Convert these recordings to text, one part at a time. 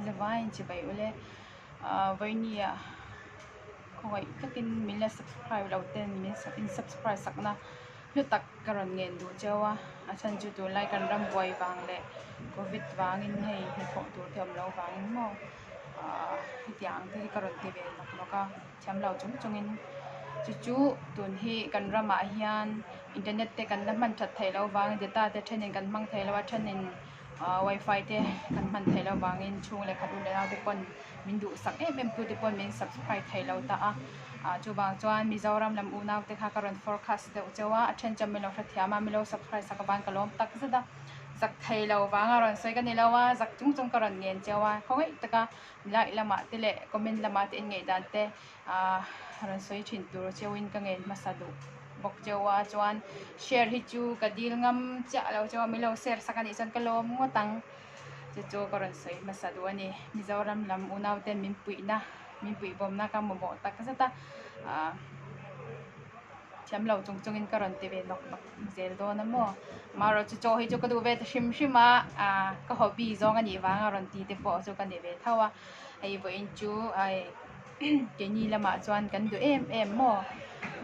le vain chi bai ule vai nia khoi takin min la subscribe lo ten min subscribe sakna lu tak karon ngen du chawa achan ju tu lai kan ram boi wang le covid wangin hei he kho tu thiam lo wangin mo tiang te karon ti ve nak noka cham lo chungin chu tun hi kan rama hian internet te kan man that thai lo wang data te thenin kan mang thai lo thenin wifi te kan man thai lo wangin chung le khat le te pon min du sak em tu te pon min subscribe thai lo ta chu bang chuan Mizoram lam unaw te kha karon forecast te chawa athen cham melo thiama melo subscribe sakaban kalom tak zada zak thai lo wanga ron soi kan ilawa zak chung karon ngen chawa khongai taka like lama te le comment lama te ngei dan te ron soi thin tur chewin ka ngen masadu bok chawa chuan share hi chu kadil ngam cha lo chawa melo share sakani chan kalom ngotang chu karon soi masadu ani Mizoram lam unaw te min pui bom na ka mo tak zata cham lo chungin karon ti ve nok zel do na mo maro chu hi chu ka du ve shima ka hobby zong ani wanga ron ti te po chu ka ni ve thawa ai vo in chu ai ke ni lama chuan kan du em mo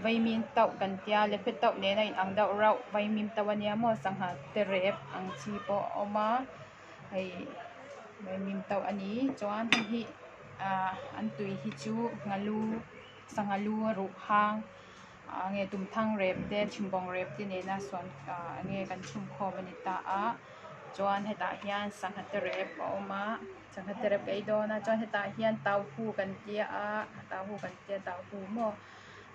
vai min tau kan tia le phe tau ne na in ang dau rau vai mim tawania mo sangha te rep ang chi po oma ai vai mim tau ani chuan hi an tui hi chu ngalu sangalu ru hang nge tum thang rep te chimbong rep ti ne na son nge kan chum kho manita chuan heta hian sangha rep oma sangha rep kai do na chuan heta hian tau hu kan tia tau hu mo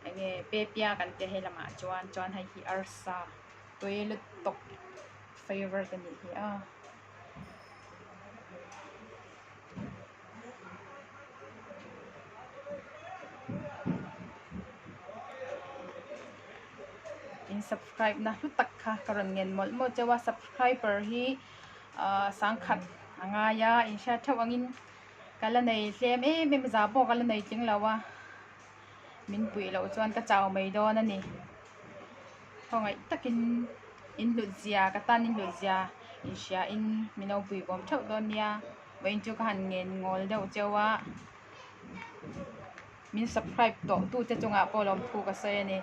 nge pe pia kan te helama chuan hai hi arsa toilet tok favor kan ni hi in subscribe na lu tak kha karon ngen mol mo chawa subscriber hi sangkhat anga ya in sha thawangin kala nei hlem em za bo kala nei ting lawa min pui lo chuan ka chaw mai do na ni hongai takin in lu zia ka tan in lu zia in sha in mino pui bom thau don nia wain chu ka han ngen ngol deuh chawa min subscribe to tu te chunga polom thu ka se ni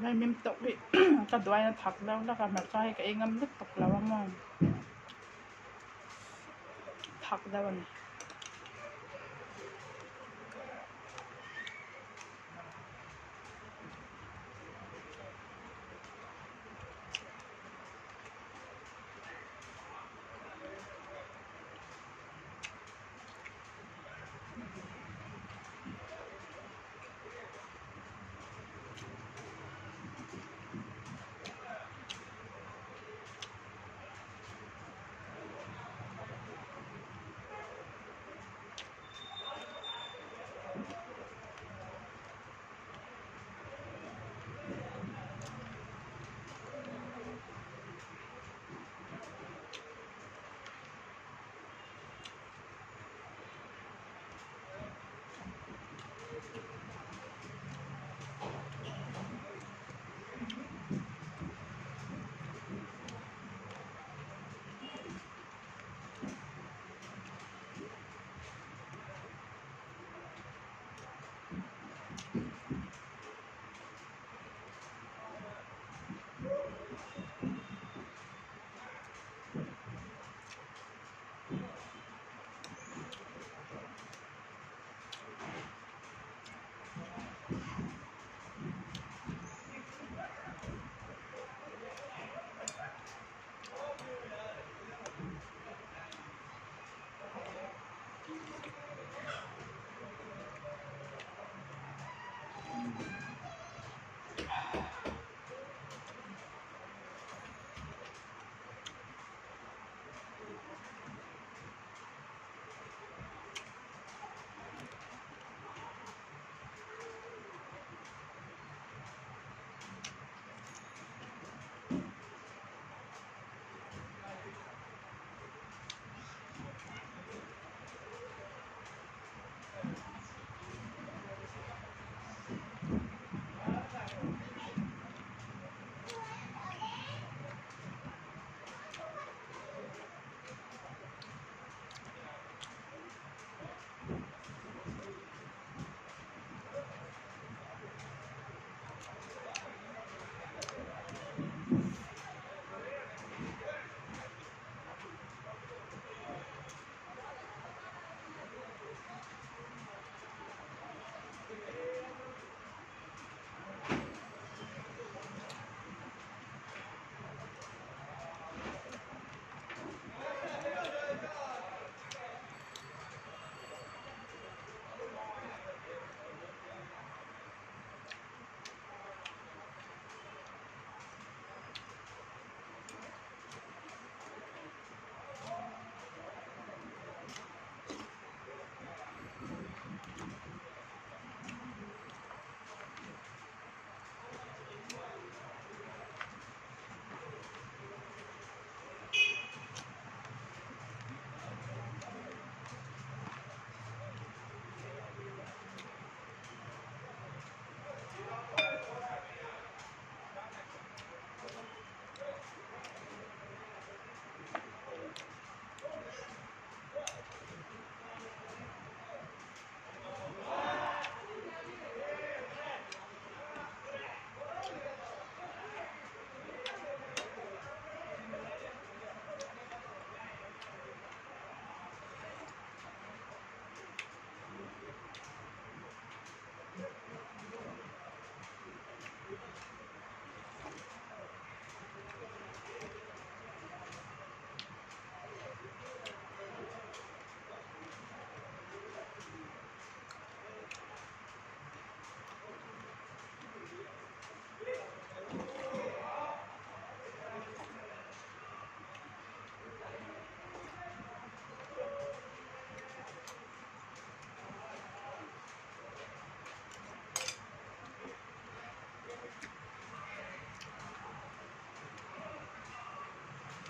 May mim tok ki kadwai na thak law la ka mar sai ka engam lut tok law mo thak daw ni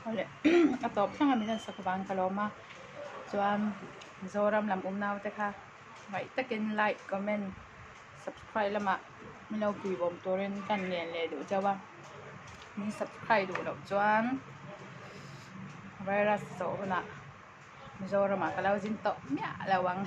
ole atop sang amin sa kubang kaloma chuan zoram lam naw te kha vai takin like comment subscribe lama milo pui bom toren kan ngen le du chawa ni subscribe du lo chuan virus so na zoram ka lau jin to mya lawang